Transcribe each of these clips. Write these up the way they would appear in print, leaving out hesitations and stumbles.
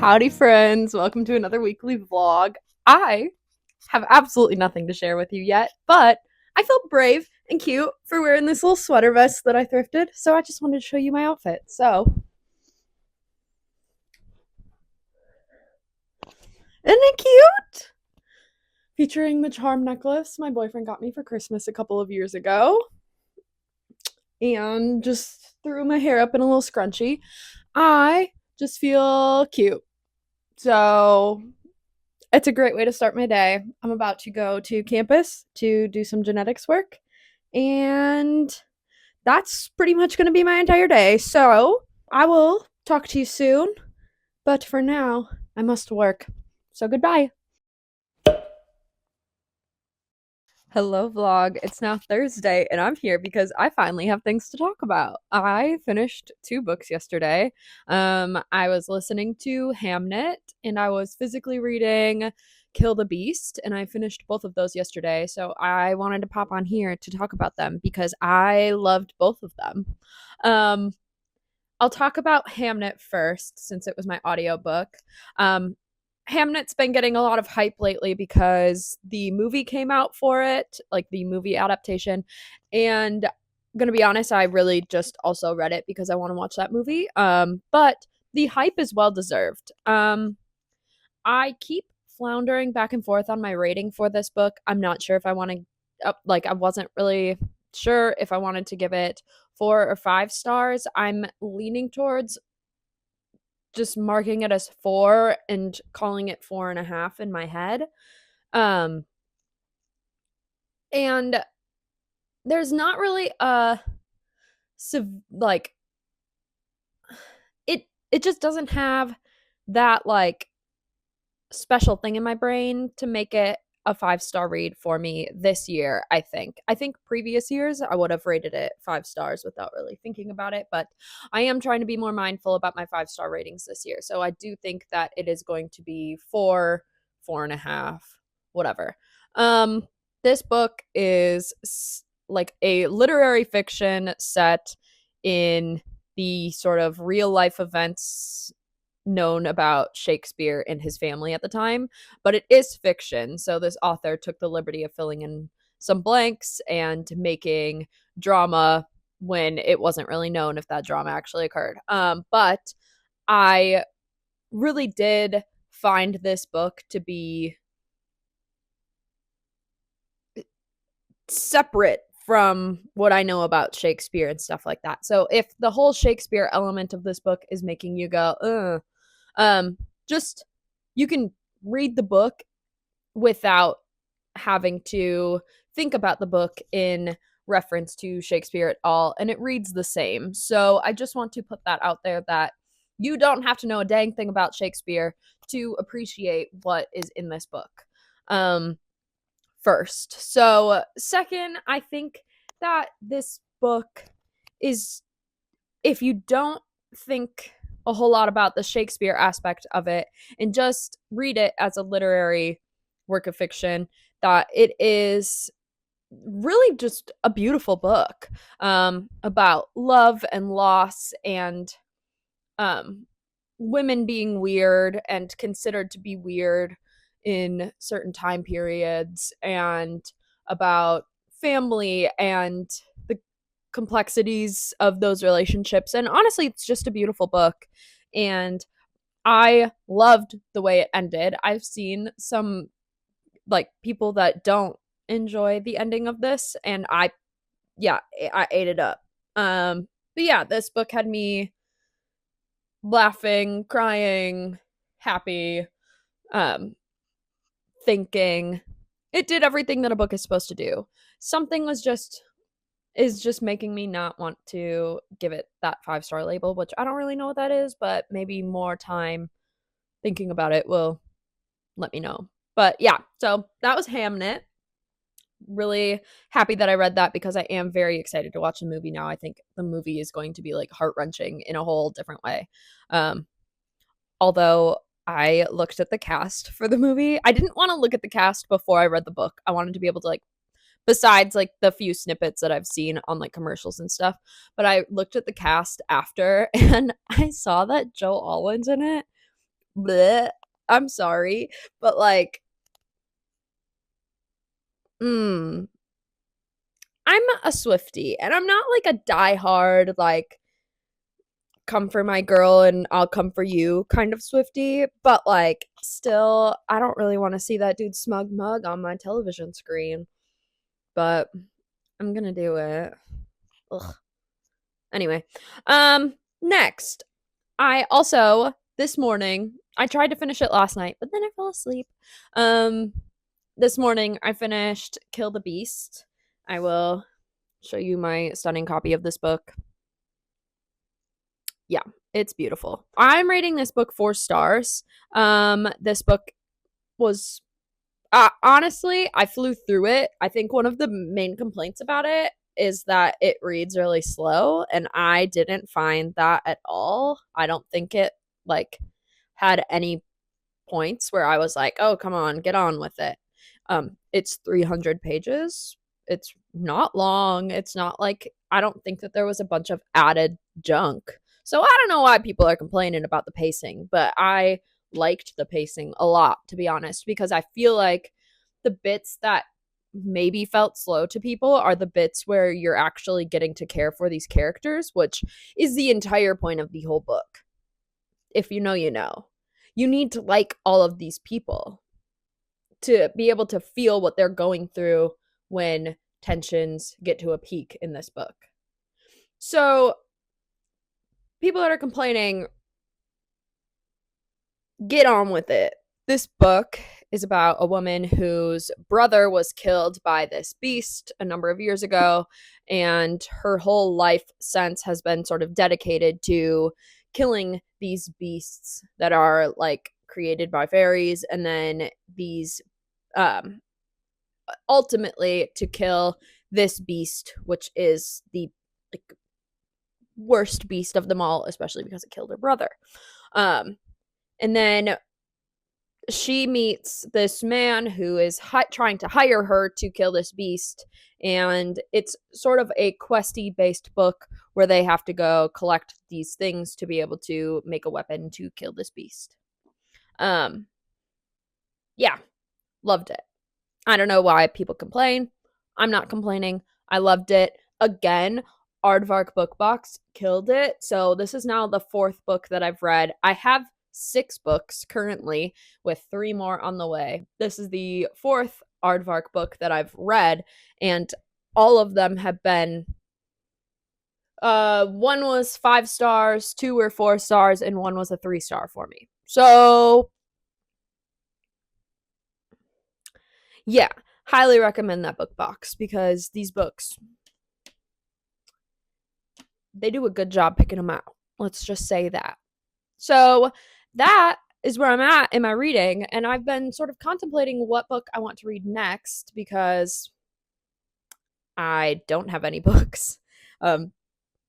Howdy, friends. Welcome to another weekly vlog. I have absolutely nothing to share with you yet, but I felt brave and cute for wearing this little sweater vest that I thrifted, so I just wanted to show you my outfit. So, isn't it cute? Featuring the charm necklace my boyfriend got me for Christmas a couple of years ago, and just threw my hair up in a little scrunchie. I just feel cute. So, it's a great way to start my day. I'm about to go to campus to do some genetics work, and that's pretty much going to be my entire day. So I will talk to you soon, but for now, I must work. So goodbye. Hello, vlog. It's now Thursday, and I'm here because I finally have things to talk about. I finished 2 books yesterday. I was listening to Hamnet, and I was physically reading Kill the Beast, and I finished both of those yesterday. So I wanted to pop on here to talk about them because I loved both of them. Um, I'll talk about Hamnet first since it was my audiobook. Hamnet's been getting a lot of hype lately because the movie came out for it, like the movie adaptation. And I'm gonna be honest, I really just also read it because I want to watch that movie. But the hype is well deserved. I keep floundering back and forth on my rating for this book. I'm not sure if I want to, I wasn't really sure if I wanted to give it 4 or 5 stars. I'm leaning towards just marking it as 4 and calling it 4.5 in my head. Um, and there's not really like it just doesn't have that like special thing in my brain to make it a 5-star read for me this year. I think previous years I would have rated it 5 stars without really thinking about it, but I am trying to be more mindful about my 5-star ratings this year. So I do think that it is going to be 4, 4.5, whatever. This book is like a literary fiction set in the sort of real life events known about Shakespeare and his family at the time, but it is fiction. So this author took the liberty of filling in some blanks and making drama when it wasn't really known if that drama actually occurred. But I really did find this book to be separate from what I know about Shakespeare and stuff like that. So if the whole Shakespeare element of this book is making you go, just you can read the book without having to think about the book in reference to Shakespeare at all, and it reads the same. So I just want to put that out there that you don't have to know a dang thing about Shakespeare to appreciate what is in this book. First. So, second, I think that this book is, if you don't think a whole lot about the Shakespeare aspect of it and just read it as a literary work of fiction, that it is really just a beautiful book about love and loss and women being weird and considered to be weird in certain time periods, and about family and the complexities of those relationships. And honestly, it's just a beautiful book, and I loved the way it ended. I've seen some like people that don't enjoy the ending of this, and I ate it up. But yeah, this book had me laughing, crying, happy, thinking. It did everything that a book is supposed to do. Something is just making me not want to give it that 5-star label, which I don't really know what that is, but maybe more time thinking about it will let me know. But yeah, so that was Hamnet. Really happy that I read that because I am very excited to watch the movie now. I think the movie is going to be like heart-wrenching in a whole different way. Although I looked at the cast for the movie. I didn't want to look at the cast before I read the book. I wanted to be able to like, besides like the few snippets that I've seen on like commercials and stuff, but I looked at the cast after and I saw that Joe Alwyn's in it, bleh, I'm sorry, but like, I'm a Swiftie, and I'm not like a diehard like come for my girl and I'll come for you kind of Swiftie, but like still I don't really want to see that dude smug mug on my television screen, but I'm gonna do it. Ugh. Anyway, next, I also this morning I tried to finish it last night, but then I fell asleep. Um, this morning I finished Kill the Beast. I will show you my stunning copy of this book. Yeah, it's beautiful. I'm rating this book 4 stars. This book was honestly, I flew through it. I think one of the main complaints about it is that it reads really slow, and I didn't find that at all. I don't think it like had any points where I was like, "Oh, come on, get on with it." It's 300 pages. It's not long. It's not like I don't think that there was a bunch of added junk. So I don't know why people are complaining about the pacing, but I liked the pacing a lot, to be honest, because I feel like the bits that maybe felt slow to people are the bits where you're actually getting to care for these characters, which is the entire point of the whole book. If you know, you know. You need to like all of these people to be able to feel what they're going through when tensions get to a peak in this book. So, people that are complaining, get on with it. This book is about a woman whose brother was killed by this beast a number of years ago, and her whole life since has been sort of dedicated to killing these beasts that are like created by fairies, and then these ultimately to kill this beast, which is the like worst beast of them all, especially because it killed her brother. And then she meets this man who is trying to hire her to kill this beast, and it's sort of a questy based book where they have to go collect these things to be able to make a weapon to kill this beast. Um, yeah, loved it. I don't know why people complain. I'm not complaining. I loved it. Again, Aardvark Book Box killed it. So this is now the 4th book that I've read. I have 6 books currently, with 3 more on the way. This is the 4th Aardvark book that I've read, and all of them have been one was 5 stars, 2 were 4 stars, and 1 was a 3-star for me. So yeah, highly recommend that book box because these books, they do a good job picking them out. Let's just say that. So that is where I'm at in my reading, and I've been sort of contemplating what book I want to read next because I don't have any books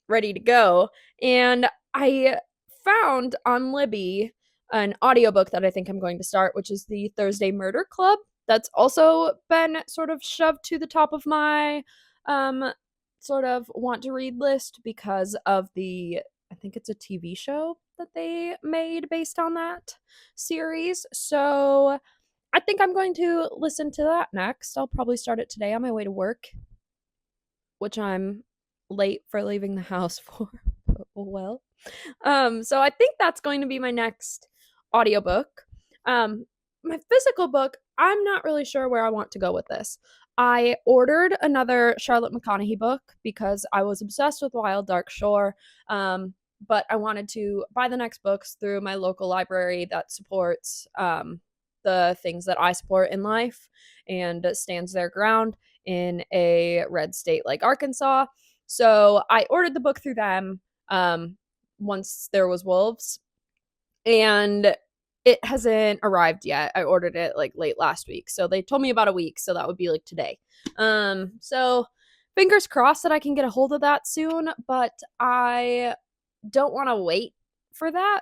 ready to go. And I found on Libby an audiobook that I think I'm going to start, which is the Thursday Murder Club. That's also been sort of shoved to the top of my sort of want to read list because of the, I think it's a TV show that they made based on that series. So I think I'm going to listen to that next. I'll probably start it today on my way to work, which I'm late for leaving the house for. Well, so I think that's going to be my next audiobook. My physical book, I'm not really sure where I want to go with this. I ordered another Charlotte McConaughey book because I was obsessed with Wild Dark Shore. But I wanted to buy the next books through my local library that supports the things that I support in life and stands their ground in a red state like Arkansas. So I ordered the book through them once there was wolves, and it hasn't arrived yet. I ordered it like late last week, so they told me about a week, so that would be like today. So fingers crossed that I can get a hold of that soon, but I don't want to wait for that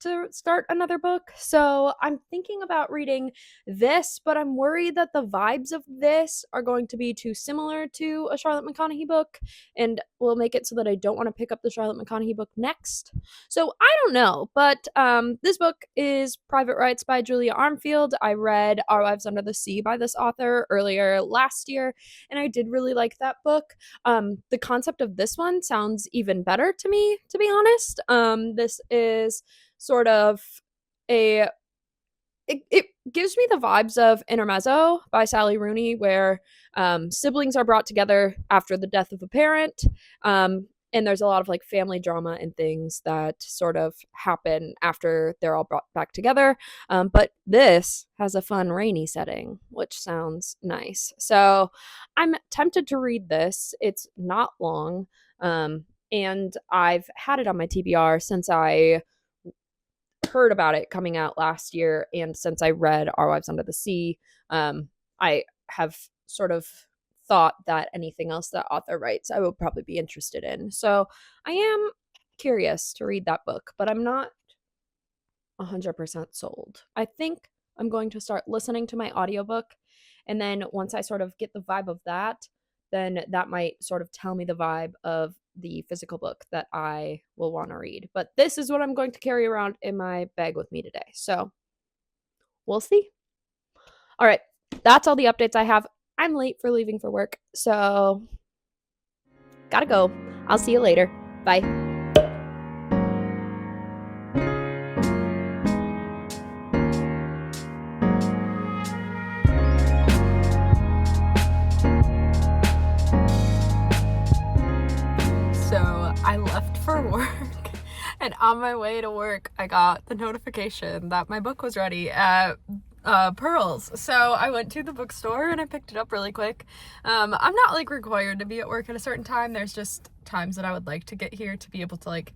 to start another book. So I'm thinking about reading this, but I'm worried that the vibes of this are going to be too similar to a Charlotte McConaughey book and will make it so that I don't want to pick up the Charlotte McConaughey book next. So I don't know, but this book is Private Rights by Julia Armfield. I read Our Lives Under the Sea by this author earlier last year, and I did really like that book. The concept of this one sounds even better to me, to be honest. This is sort of a it gives me the vibes of Intermezzo by Sally Rooney, where siblings are brought together after the death of a parent. And there's a lot of like family drama and things that sort of happen after they're all brought back together. But this has a fun rainy setting, which sounds nice. So I'm tempted to read this. It's not long. And I've had it on my TBR since I heard about it coming out last year, and since I read Our Wives Under the Sea, I have sort of thought that anything else that author writes I will probably be interested in. So I am curious to read that book, but I'm not 100% sold. I think I'm going to start listening to my audiobook, and then once I sort of get the vibe of that, then that might sort of tell me the vibe of the physical book that I will want to read. But this is what I'm going to carry around in my bag with me today. So we'll see. All right, that's all the updates I have. I'm late for leaving for work, so gotta go. I'll see you later. Bye. So I left for work, and on my way to work, I got the notification that my book was ready at Pearls. So I went to the bookstore and I picked it up really quick. I'm not like required to be at work at a certain time. There's just times that I would like to get here to be able to like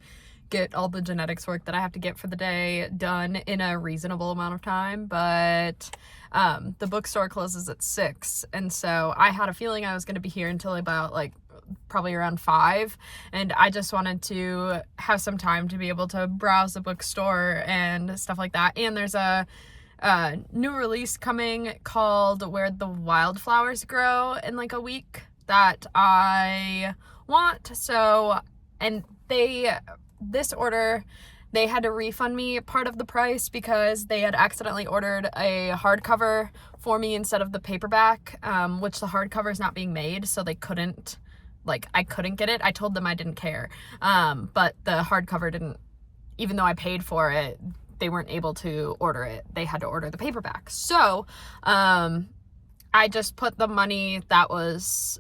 get all the genetics work that I have to get for the day done in a reasonable amount of time. But the bookstore closes at 6, and so I had a feeling I was going to be here until about like probably around 5, and I just wanted to have some time to be able to browse the bookstore and stuff like that. And there's a new release coming called Where the Wildflowers Grow in like a week that I want. So, and this order, they had to refund me part of the price because they had accidentally ordered a hardcover for me instead of the paperback, which the hardcover is not being made, so they couldn't, like, I couldn't get it. I told them I didn't care, but the hardcover didn't, even though I paid for it, they weren't able to order it. They had to order the paperback. So I just put the money that was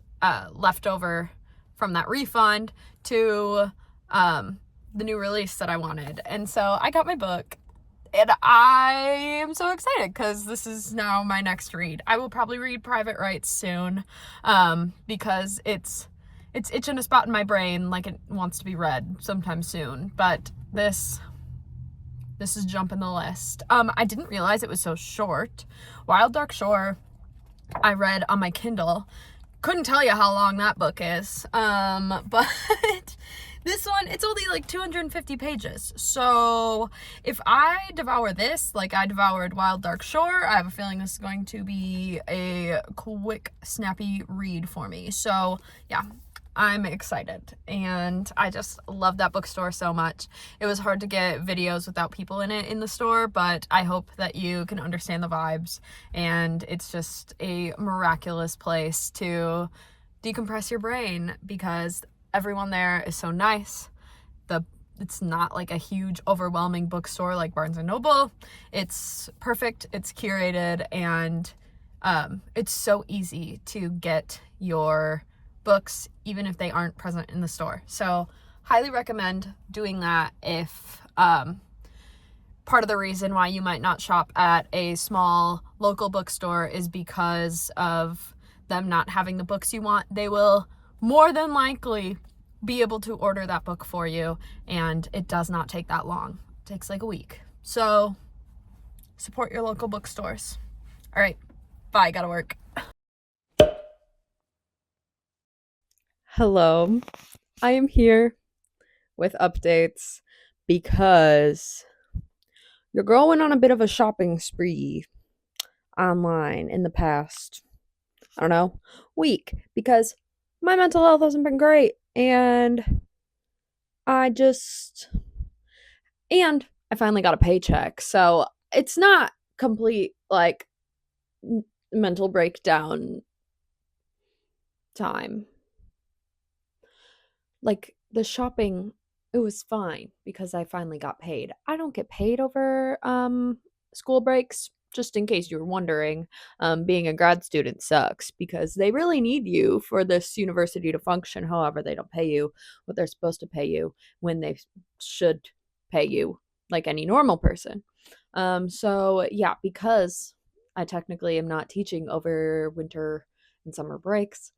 left over from that refund to the new release that I wanted. And so I got my book, and I am so excited because this is now my next read. I will probably read Private Rights soon, because it's itching a spot in my brain like it wants to be read sometime soon. But this is jumping the list. I didn't realize it was so short. Wild Dark Shore, I read on my Kindle. Couldn't tell you how long that book is. But this one, it's only like 250 pages. So if I devour this like I devoured Wild Dark Shore, I have a feeling this is going to be a quick, snappy read for me. So yeah, I'm excited, and I just love that bookstore so much. It was hard to get videos without people in it in the store, but I hope that you can understand the vibes, and it's just a miraculous place to decompress your brain because everyone there is so nice. It's not like a huge overwhelming bookstore like Barnes and Noble. It's perfect, it's curated, and it's so easy to get your books even if they aren't present in the store. So highly recommend doing that if part of the reason why you might not shop at a small local bookstore is because of them not having the books you want. They will more than likely be able to order that book for you, and it does not take that long. It takes like a week. So support your local bookstores. All right, bye, gotta work. Hello, I am here with updates because Your girl went on a bit of a shopping spree online in the past, I don't know, week because my mental health hasn't been great. I just, and I finally got a paycheck. So it's not complete like mental breakdown time. Like the shopping, it was fine because I finally got paid. I don't get paid over school breaks, just in case you were wondering. Being a grad student sucks because they really need you for this university to function. However, they don't pay you what they're supposed to pay you when they should pay you like any normal person. So yeah, because I technically am not teaching over winter and summer breaks,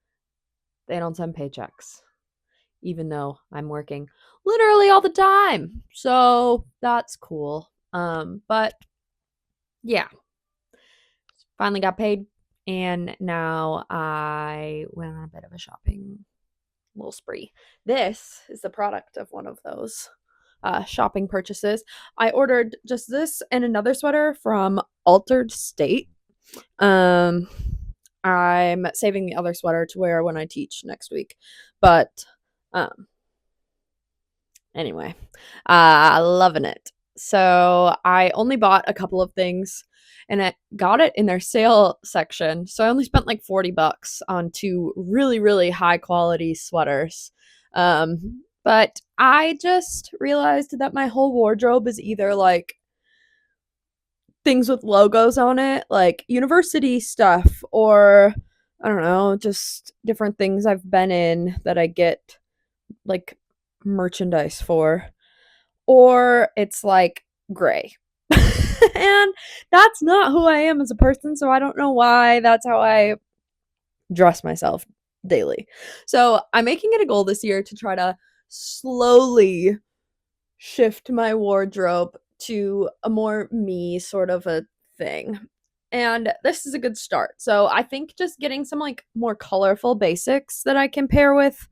they don't send paychecks even though I'm working literally all the time. So that's cool. But yeah, finally got paid, and now I went on a bit of a shopping little spree. This is the product of one of those shopping purchases. I ordered just this and another sweater from Altered State. Um, I'm saving the other sweater to wear when I teach next week, but um, anyway, loving it. So I only bought a couple of things and I got it in their sale section. So I only spent like $40 on two really, really high quality sweaters. But I just realized that my whole wardrobe is either like things with logos on it, like university stuff, or I don't know, just different things I've been in that I get like merchandise for, or it's like gray. And that's not who I am as a person, so I don't know why that's how I dress myself daily. So I'm making it a goal this year to try to slowly shift my wardrobe to a more me sort of a thing. And this is a good start. So I think just getting some like more colorful basics that I can pair with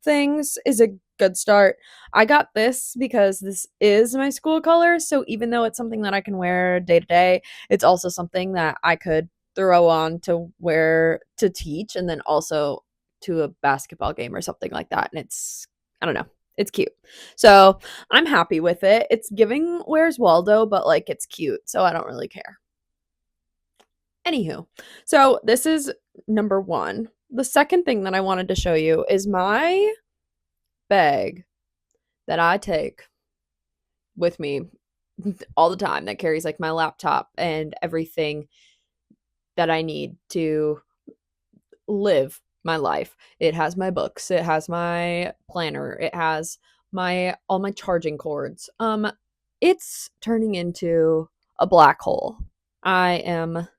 things is a good start. I got this because this is my school color, so even though it's something that I can wear day to day, it's also something that I could throw on to wear to teach and then also to a basketball game or something like that. And it's, I don't know, it's cute. So I'm happy with it. It's giving Where's Waldo, but like it's cute, so I don't really care. Anywho, so this is number one. The second thing that I wanted to show you is my bag that I take with me all the time that carries like my laptop and everything that I need to live my life. It has my books, it has my planner, it has my all my charging cords. It's turning into a black hole. I am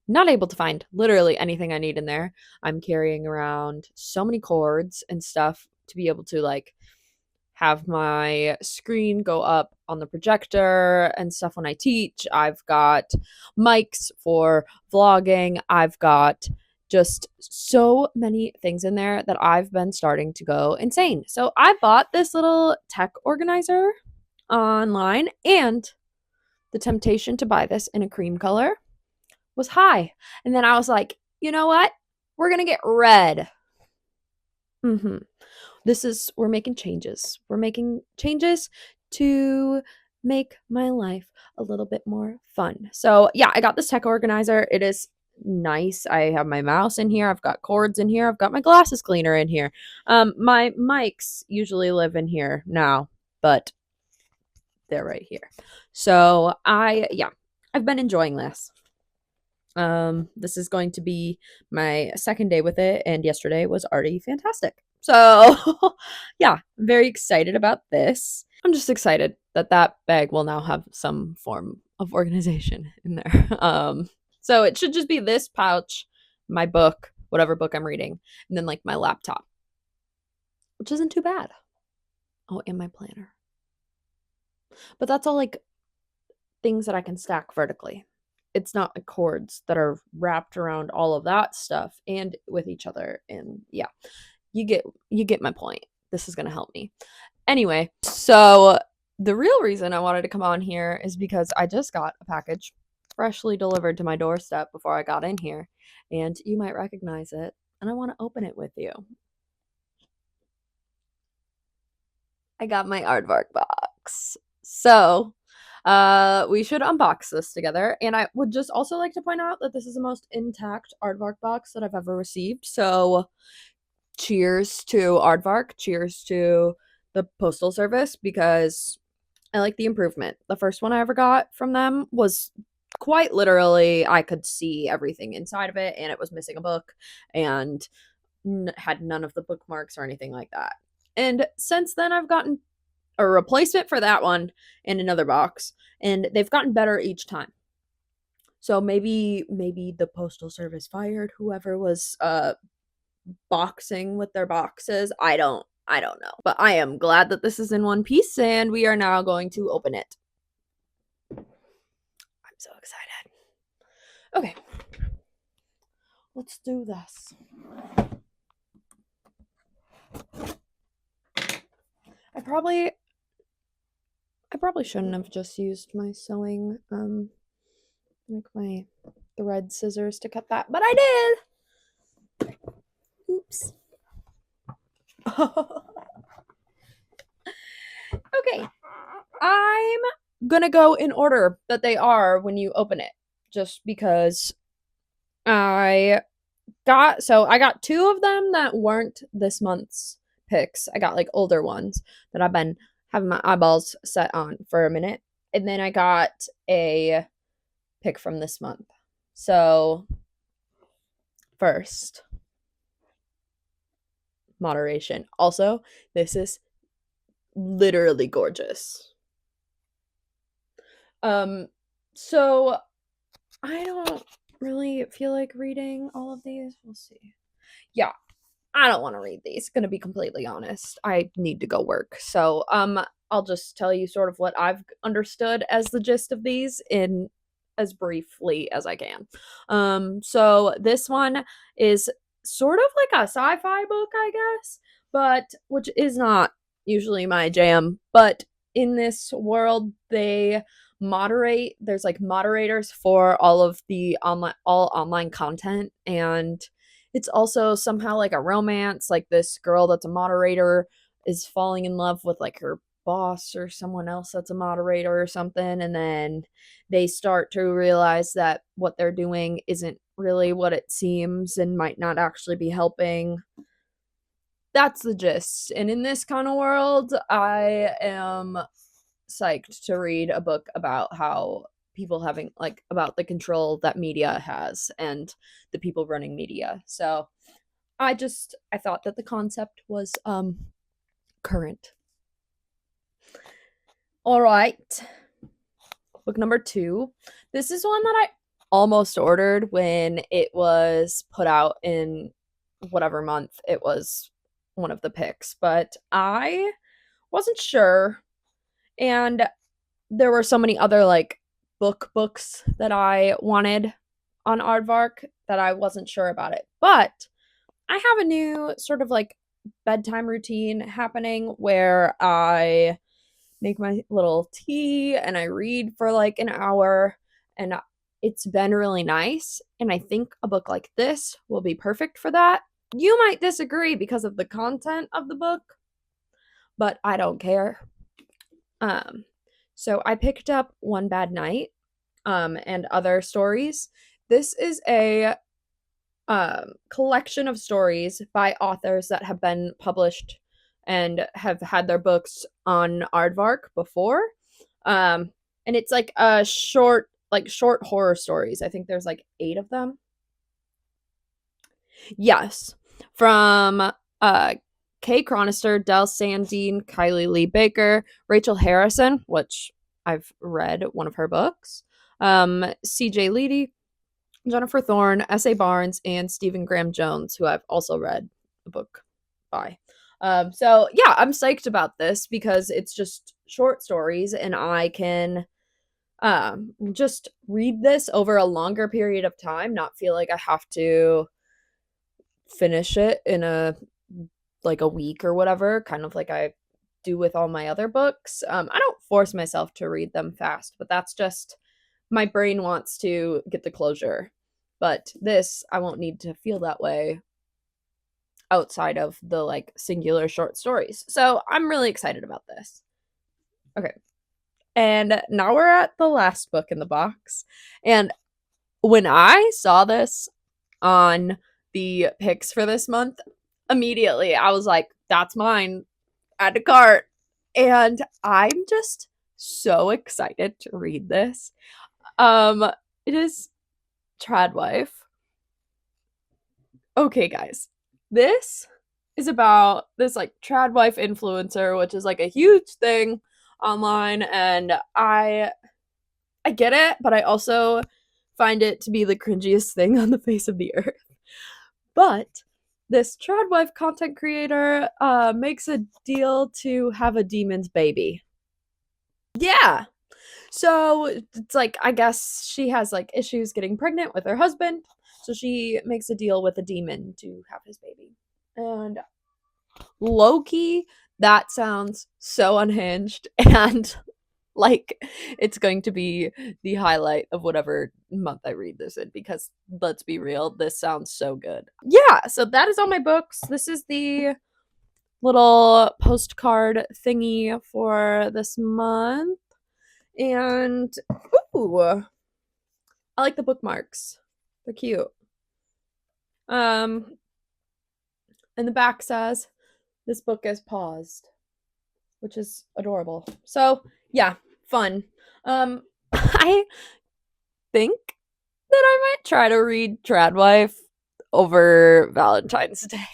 not able to find literally anything I need in there. I'm carrying around so many cords and stuff to be able to like have my screen go up on the projector and stuff when I teach. I've got mics for vlogging. I've got just so many things in there that I've been starting to go insane. So I bought this little tech organizer online, and the temptation to buy this in a cream color was high. And then I was like, you know what? We're going to get red. Mm-hmm. We're making changes. We're making changes to make my life a little bit more fun. So yeah, I got this tech organizer. It is nice. I have my mouse in here. I've got cords in here. I've got my glasses cleaner in here. My mics usually live in here now, but they're right here. So I've been enjoying this. This is going to be my second day with it, and yesterday was already fantastic. So, yeah, I'm very excited about this. I'm just excited that that bag will now have some form of organization in there. So it should just be this pouch, my book, whatever book I'm reading, and then like my laptop, which isn't too bad. Oh, and my planner. But that's all like things that I can stack vertically. It's not like cords that are wrapped around all of that stuff and with each other. And yeah, you get my point. This is going to help me. Anyway, so the real reason I wanted to come on here is because I just got a package freshly delivered to my doorstep before I got in here, and you might recognize it, and I want to open it with you. I got my Aardvark box. So, we should unbox this together. And I would just also like to point out that this is the most intact Aardvark box that I've ever received. So, cheers to Aardvark. Cheers to the Postal Service because I like the improvement. The first one I ever got from them was quite literally, I could see everything inside of it, and it was missing a book and had none of the bookmarks or anything like that. And since then, I've gotten a replacement for that one in another box, and they've gotten better each time. So maybe the Postal Service fired whoever was boxing with their boxes. I don't know. But I am glad that this is in one piece, and we are now going to open it. I'm so excited. Okay. Let's do this. I probably shouldn't have just used my sewing like my thread scissors to cut that, but I did. Oops. Okay. I'm gonna go in order that they are when you open it, just because I got two of them that weren't this month's picks. I got like older ones that I've been having my eyeballs set on for a minute. And then I got a pick from this month. So first, moderation. Also, this is literally gorgeous. So I don't really feel like reading all of these. We'll see. Yeah, I don't want to read these, gonna be completely honest. I need to go work. So I'll just tell you sort of what I've understood as the gist of these in as briefly as I can. So this one is sort of like a sci-fi book, I guess, but which is not usually my jam. But in this world, there's like moderators for all of the online content, and it's also somehow like a romance. Like this girl that's a moderator is falling in love with like her boss or someone else that's a moderator or something, and then they start to realize that what they're doing isn't really what it seems and might not actually be helping. That's the gist. And in this kind of world, I am psyched to read a book about how people having like about the control that media has and the people running media. So I thought that the concept was current. All right. Book number 2. This is one that I almost ordered when it was put out in whatever month it was one of the picks, but I wasn't sure. And there were so many other like books that I wanted on Aardvark that I wasn't sure about it. But I have a new sort of like bedtime routine happening where I make my little tea and I read for like an hour, and it's been really nice. And I think a book like this will be perfect for that. You might disagree because of the content of the book, but I don't care. So I picked up One Bad Night, and Other Stories. This is a collection of stories by authors that have been published and have had their books on Aardvark before. And it's like a short horror stories. I think there's like 8 of them. Yes. From Kay Cronister, Del Sandine, Kylie Lee Baker, Rachel Harrison, which I've read one of her books, CJ Leedy, Jennifer Thorne, S.A. Barnes, and Stephen Graham Jones, who I've also read a book by. So yeah, I'm psyched about this because it's just short stories and I can just read this over a longer period of time, not feel like I have to finish it in a week or whatever, kind of like I do with all my other books. I don't force myself to read them fast, but that's just my brain wants to get the closure. But this, I won't need to feel that way outside of the like singular short stories. So I'm really excited about this. Okay. And now we're at the last book in the box. And when I saw this on the picks for this month, immediately I was like, that's mine. Add to cart. And I'm just so excited to read this. It is Tradwife. Okay, guys. This is about this like Tradwife influencer, which is like a huge thing online, and I get it, but I also find it to be the cringiest thing on the face of the earth. But this Tradwife content creator makes a deal to have a demon's baby. Yeah. So it's like, I guess she has like issues getting pregnant with her husband. So she makes a deal with a demon to have his baby. And low-key, that sounds so unhinged and like it's going to be the highlight of whatever month I read this in, because let's be real, this sounds so good. Yeah, so that is all my books. This is the little postcard thingy for this month. And ooh, I like the bookmarks. They're cute. And the back says this book is paused, which is adorable. So yeah, fun. I think that I might try to read Tradwife over Valentine's Day.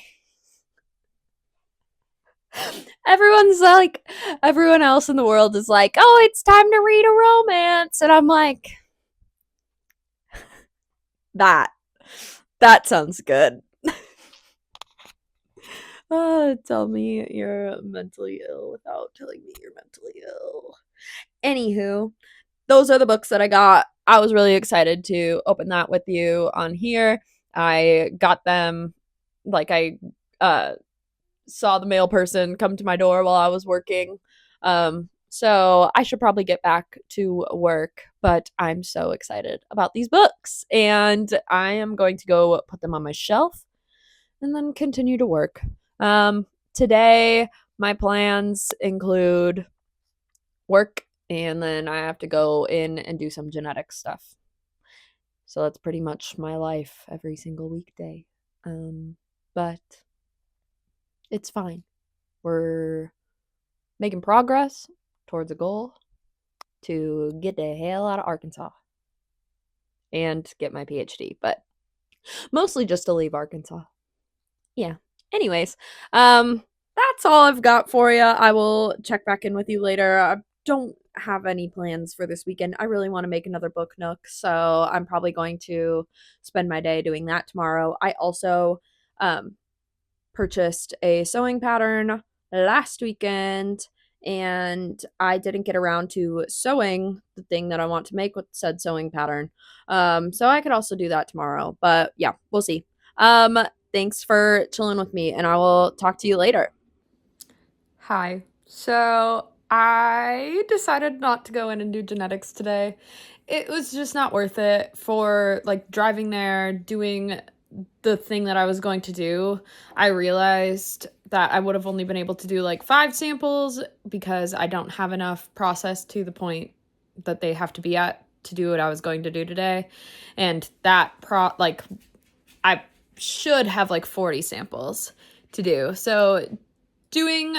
Everyone's like, everyone else in the world is like, oh, it's time to read a romance. And I'm like, that sounds good. Tell me you're mentally ill without telling me you're mentally ill. Anywho, those are the books that I got. I was really excited to open that with you on here. I got them, like I saw the mail person come to my door while I was working. So I should probably get back to work, but I'm so excited about these books, and I am going to go put them on my shelf and then continue to work. Today, my plans include work, and then I have to go in and do some genetic stuff. So that's pretty much my life every single weekday. But it's fine. We're making progress towards a goal to get the hell out of Arkansas and get my PhD, but mostly just to leave Arkansas. Yeah. Anyways, that's all I've got for you. I will check back in with you later. I don't have any plans for this weekend. I really want to make another book nook, so I'm probably going to spend my day doing that tomorrow. I also purchased a sewing pattern last weekend, and I didn't get around to sewing the thing that I want to make with said sewing pattern. So I could also do that tomorrow. But yeah, we'll see. Thanks for chilling with me, and I will talk to you later. Hi. So I decided not to go in and do genetics today. It was just not worth it for like driving there, doing the thing that I was going to do. I realized that I would have only been able to do like 5 samples because I don't have enough process to the point that they have to be at to do what I was going to do today. And that I should have like 40 samples to do. So doing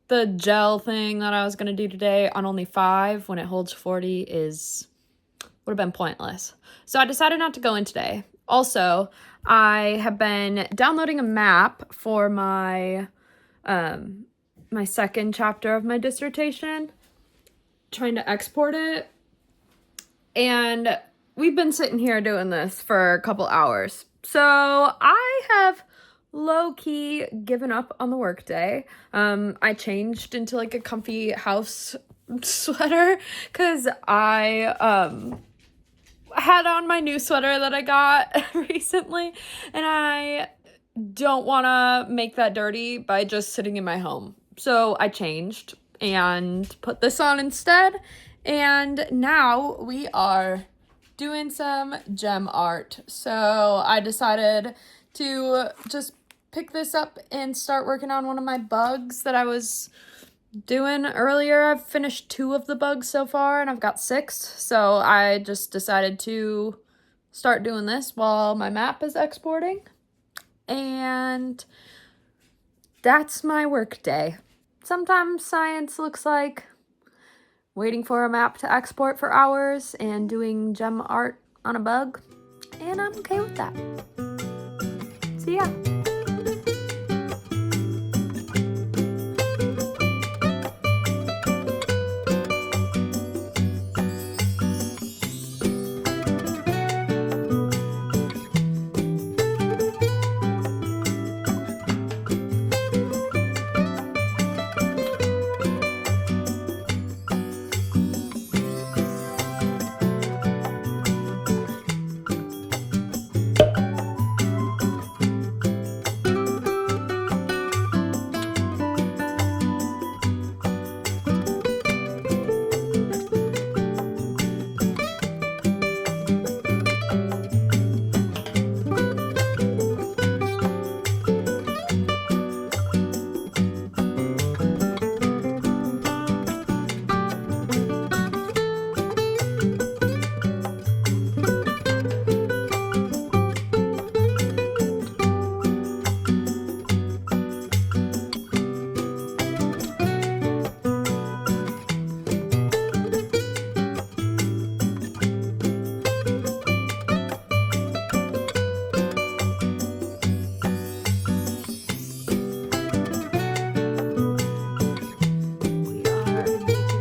the gel thing that I was going to do today on only 5 when it holds 40 would have been pointless. So I decided not to go in today. Also, I have been downloading a map for my my second chapter of my dissertation, trying to export it. And we've been sitting here doing this for a couple hours. So I have low-key given up on the workday. I changed into like a comfy house sweater because I had on my new sweater that I got recently, and I don't want to make that dirty by just sitting in my home. So I changed and put this on instead. And now we are doing some gem art. So I decided to just pick this up and start working on one of my bugs that I was doing earlier. I've finished 2 of the bugs so far and I've got 6. So I just decided to start doing this while my map is exporting. And that's my work day. Sometimes science looks like waiting for a map to export for hours and doing gem art on a bug, and I'm okay with that. So yeah.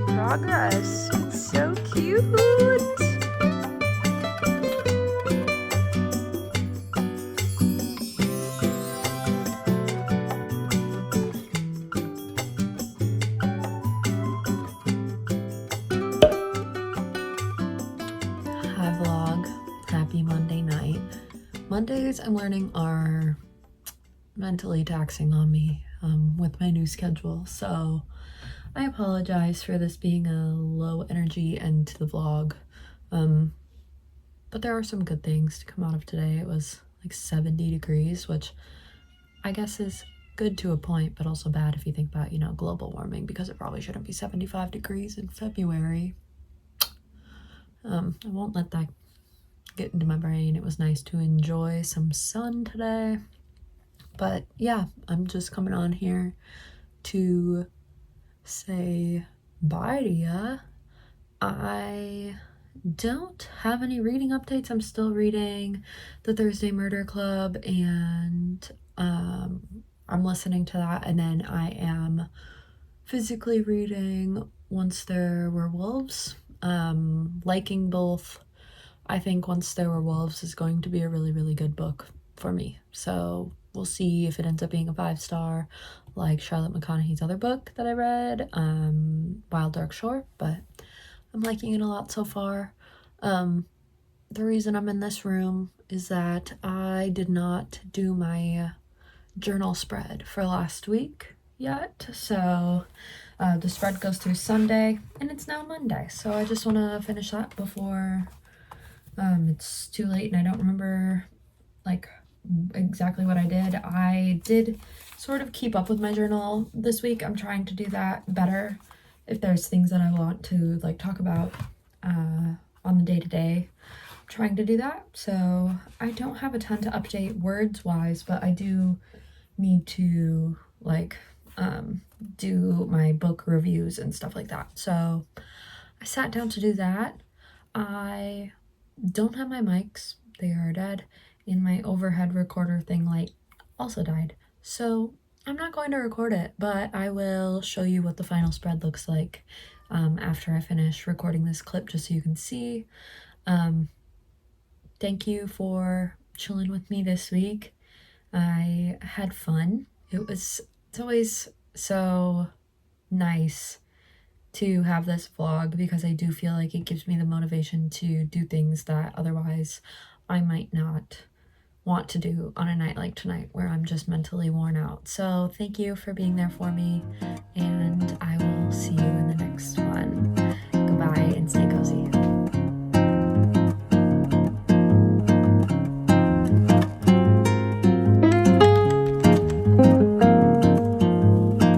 Progress. It's so cute. Hi vlog. Happy Monday night. Mondays, I'm learning, are mentally taxing on me with my new schedule, so I apologize for this being a low energy end to the vlog, but there are some good things to come out of today. It was like 70 degrees, which I guess is good to a point, but also bad if you think about, you know, global warming, because it probably shouldn't be 75 degrees in February. I won't let that get into my brain. It was nice to enjoy some sun today. But yeah, I'm just coming on here to say bye to ya. I don't have any reading updates. I'm still reading The Thursday Murder Club, and I'm listening to that, and then I am physically reading Once There Were Wolves. Liking both. I think Once There Were Wolves is going to be a really, really good book for me. So we'll see if it ends up being a 5-star, like Charlotte McConaughey's other book that I read, Wild Dark Shore, but I'm liking it a lot so far. The reason I'm in this room is that I did not do my journal spread for last week yet, so the spread goes through Sunday, and it's now Monday, so I just want to finish that before it's too late and I don't remember like exactly what I did. I did sort of keep up with my journal this week. I'm trying to do that better. If there's things that I want to like talk about on the day-to-day, I'm trying to do that. So I don't have a ton to update words wise, but I do need to like do my book reviews and stuff like that. So I sat down to do that. I don't have my mics, they are dead, and my overhead recorder thing light also died, so I'm not going to record it, but I will show you what the final spread looks like after I finish recording this clip, just so you can see. Thank you for chilling with me this week. I had fun. It's always so nice to have this vlog, because I do feel like it gives me the motivation to do things that otherwise I might not want to do on a night like tonight where I'm just mentally worn out. So thank you for being there for me, and I will see you in